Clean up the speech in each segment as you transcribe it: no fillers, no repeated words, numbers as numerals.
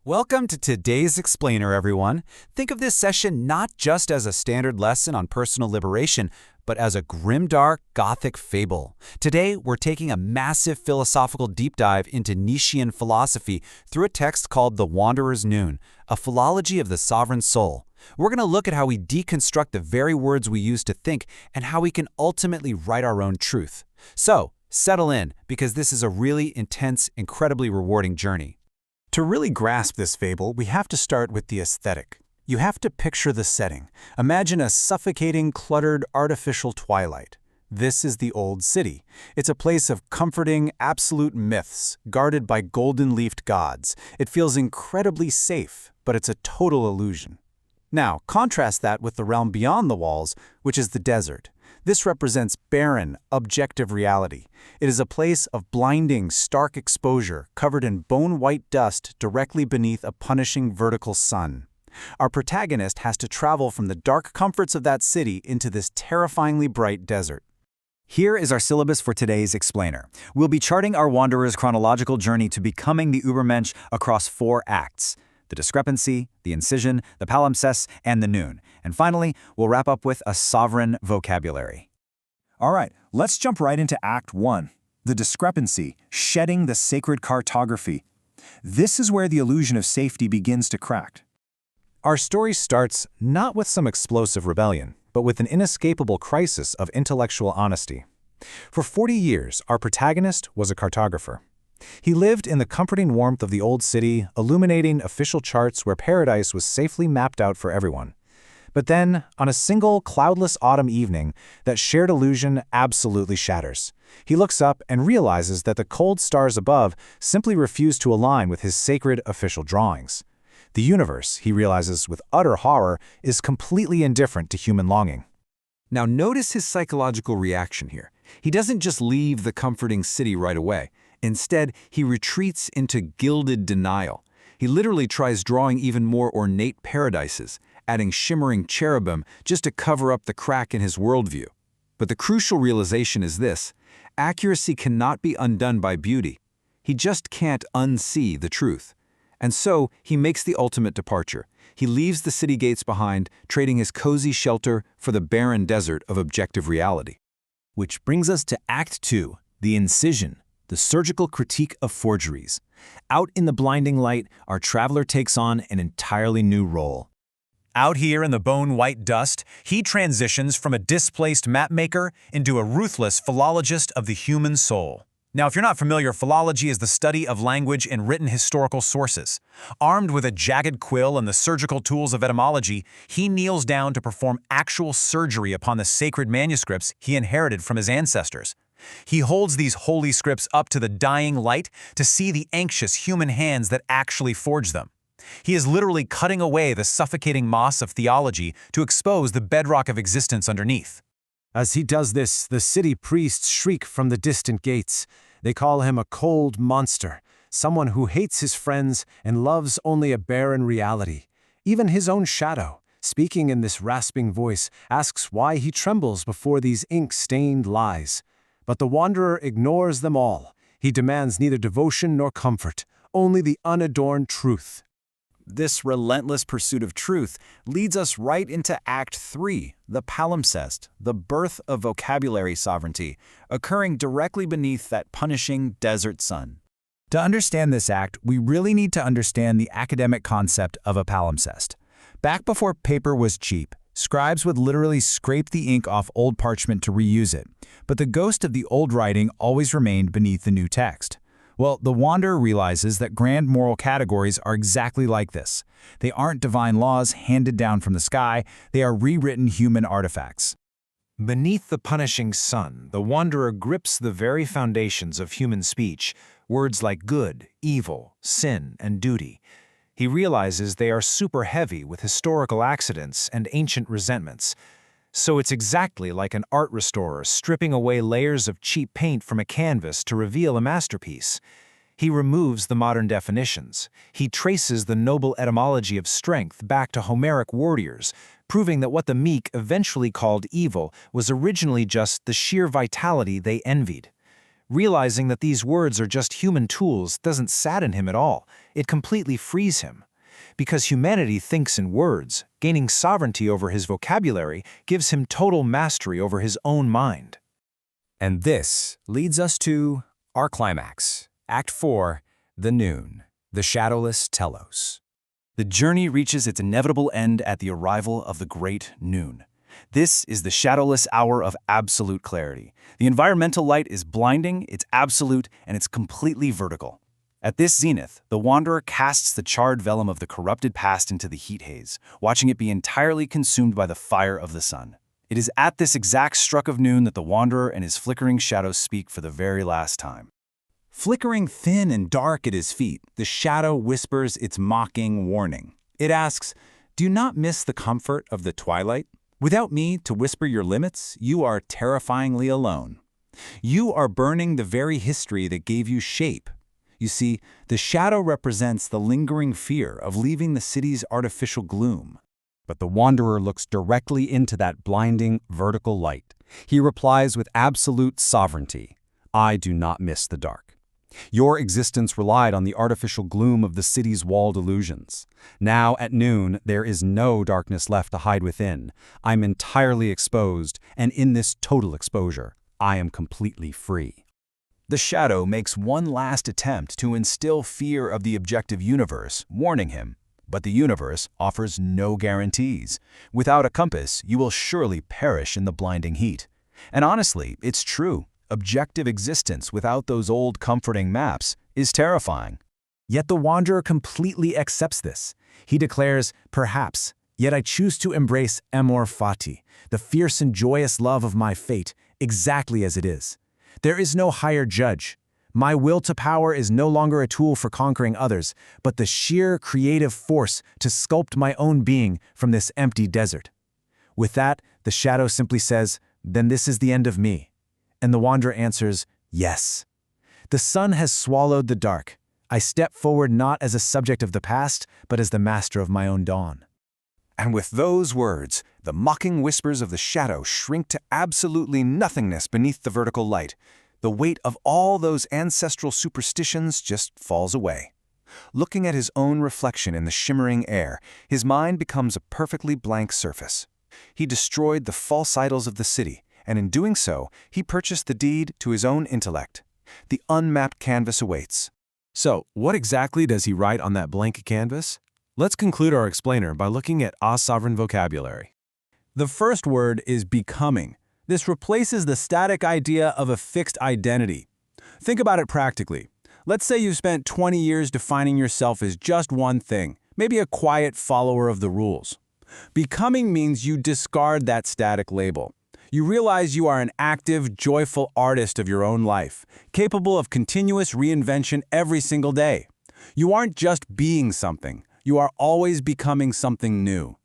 Welcome to today's Explainer, everyone. Think of this session not just as a standard lesson on personal liberation, but as a grimdark Gothic fable. Today, we're taking a massive philosophical deep dive into Nietzschean philosophy through a text called The Wanderer's Noon, a philology of the sovereign soul. We're going to look at how we deconstruct the very words we use to think and how we can ultimately write our own truth. So, settle in, because this is a really intense, incredibly rewarding journey. To really grasp this fable, we have to start with the aesthetic. You have to picture the setting. Imagine a suffocating, cluttered, artificial twilight. This is the Old City. It's a place of comforting, absolute myths, guarded by golden-leafed gods. It feels incredibly safe, but it's a total illusion. Now, contrast that with the realm beyond the walls, which is the desert. This represents barren, objective reality. It is a place of blinding, stark exposure, covered in bone-white dust directly beneath a punishing vertical sun. Our protagonist has to travel from the dark comforts of that city into this terrifyingly bright desert. Here is our syllabus for today's Explainer. We'll be charting our wanderer's chronological journey to becoming the Übermensch across 4 acts: the discrepancy, the incision, the palimpsest, and the noon. And finally, we'll wrap up with a sovereign vocabulary. All right, let's jump right into Act 1, the discrepancy, shedding the sacred cartography. This is where the illusion of safety begins to crack. Our story starts not with some explosive rebellion, but with an inescapable crisis of intellectual honesty. For 40 years, our protagonist was a cartographer. He lived in the comforting warmth of the old city, illuminating official charts where paradise was safely mapped out for everyone. But then, on a single cloudless autumn evening, that shared illusion absolutely shatters. He looks up and realizes that the cold stars above simply refuse to align with his sacred official drawings. The universe, he realizes with utter horror, is completely indifferent to human longing. Now notice his psychological reaction here. He doesn't just leave the comforting city right away. Instead, he retreats into gilded denial. He literally tries drawing even more ornate paradises, adding shimmering cherubim just to cover up the crack in his worldview. But the crucial realization is this: accuracy cannot be undone by beauty. He just can't unsee the truth. And so, he makes the ultimate departure. He leaves the city gates behind, trading his cozy shelter for the barren desert of objective reality. Which brings us to Act 2, the incision, the surgical critique of forgeries. Out in the blinding light, our traveler takes on an entirely new role. Out here in the bone-white dust, he transitions from a displaced mapmaker into a ruthless philologist of the human soul. Now, if you're not familiar, philology is the study of language in written historical sources. Armed with a jagged quill and the surgical tools of etymology, he kneels down to perform actual surgery upon the sacred manuscripts he inherited from his ancestors. He holds these holy scripts up to the dying light to see the anxious human hands that actually forged them. He is literally cutting away the suffocating moss of theology to expose the bedrock of existence underneath. As he does this, the city priests shriek from the distant gates. They call him a cold monster, someone who hates his friends and loves only a barren reality. Even his own shadow, speaking in this rasping voice, asks why he trembles before these ink-stained lies. But the wanderer ignores them all. He demands neither devotion nor comfort, only the unadorned truth. This relentless pursuit of truth leads us right into Act 3, the palimpsest, the birth of vocabulary sovereignty, occurring directly beneath that punishing desert sun. To understand this act, we really need to understand the academic concept of a palimpsest. Back before paper was cheap, scribes would literally scrape the ink off old parchment to reuse it, but the ghost of the old writing always remained beneath the new text. Well, the wanderer realizes that grand moral categories are exactly like this. They aren't divine laws handed down from the sky, they are rewritten human artifacts. Beneath the punishing sun, the wanderer grips the very foundations of human speech, words like good, evil, sin, and duty. He realizes they are super heavy with historical accidents and ancient resentments. So it's exactly like an art restorer stripping away layers of cheap paint from a canvas to reveal a masterpiece. He removes the modern definitions. He traces the noble etymology of strength back to Homeric warriors, proving that what the meek eventually called evil was originally just the sheer vitality they envied. Realizing that these words are just human tools doesn't sadden him at all. It completely frees him. Because humanity thinks in words, gaining sovereignty over his vocabulary gives him total mastery over his own mind. And this leads us to our climax, Act 4, The Noon, the Shadowless Telos. The journey reaches its inevitable end at the arrival of the great noon. This is the shadowless hour of absolute clarity. The environmental light is blinding, it's absolute, and it's completely vertical. At this zenith, the wanderer casts the charred vellum of the corrupted past into the heat haze, watching it be entirely consumed by the fire of the sun. It is at this exact struck of noon that the wanderer and his flickering shadows speak for the very last time. Flickering thin and dark at his feet, the shadow whispers its mocking warning. It asks, "Do you not miss the comfort of the twilight? Without me to whisper your limits, you are terrifyingly alone. You are burning the very history that gave you shape." You see, the shadow represents the lingering fear of leaving the city's artificial gloom. But the wanderer looks directly into that blinding, vertical light. He replies with absolute sovereignty, "I do not miss the dark. Your existence relied on the artificial gloom of the city's walled illusions. Now, at noon, there is no darkness left to hide within. I'm entirely exposed, and in this total exposure, I am completely free." The shadow makes one last attempt to instill fear of the objective universe, warning him, but the universe offers no guarantees. Without a compass, you will surely perish in the blinding heat. And honestly, it's true. Objective existence without those old comforting maps is terrifying. Yet the wanderer completely accepts this. He declares, "Perhaps, yet I choose to embrace amor fati, the fierce and joyous love of my fate, exactly as it is. There is no higher judge. My will to power is no longer a tool for conquering others, but the sheer creative force to sculpt my own being from this empty desert." With that, the shadow simply says, "Then this is the end of me." And the wanderer answers, "Yes. The sun has swallowed the dark. I step forward not as a subject of the past, but as the master of my own dawn." And with those words, the mocking whispers of the shadow shrink to absolutely nothingness beneath the vertical light. The weight of all those ancestral superstitions just falls away. Looking at his own reflection in the shimmering air, his mind becomes a perfectly blank surface. He destroyed the false idols of the city, and in doing so, he purchased the deed to his own intellect. The unmapped canvas awaits. So, what exactly does he write on that blank canvas? Let's conclude our explainer by looking at sovereign vocabulary. The first word is becoming. This replaces the static idea of a fixed identity. Think about it practically. Let's say you've spent 20 years defining yourself as just one thing, maybe a quiet follower of the rules. Becoming means you discard that static label. You realize you are an active, joyful artist of your own life, capable of continuous reinvention every single day. You aren't just being something, you are always becoming something new.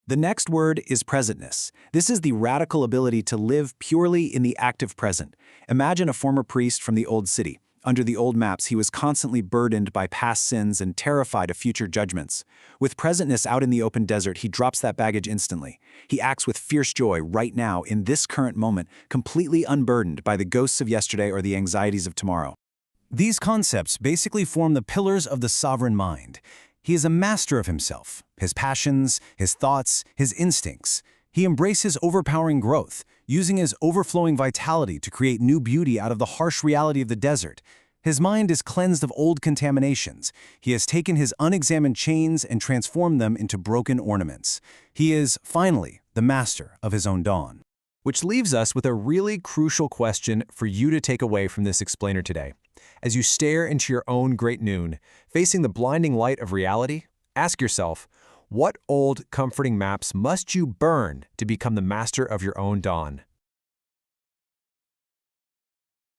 The next word is presentness. This is the radical ability to live purely in the active present. Imagine a former priest from the old city. Under the old maps, he was constantly burdened by past sins and terrified of future judgments. With presentness out in the open desert, he drops that baggage instantly. He acts with fierce joy right now, in this current moment, completely unburdened by the ghosts of yesterday or the anxieties of tomorrow. These concepts basically form the pillars of the sovereign mind. He is a master of himself, his passions, his thoughts, his instincts. He embraces overpowering growth, using his overflowing vitality to create new beauty out of the harsh reality of the desert. His mind is cleansed of old contaminations. He has taken his unexamined chains and transformed them into broken ornaments. He is, finally, the master of his own dawn. Which leaves us with a really crucial question for you to take away from this explainer today. As you stare into your own great noon, facing the blinding light of reality, ask yourself, what old, comforting maps must you burn to become the master of your own dawn?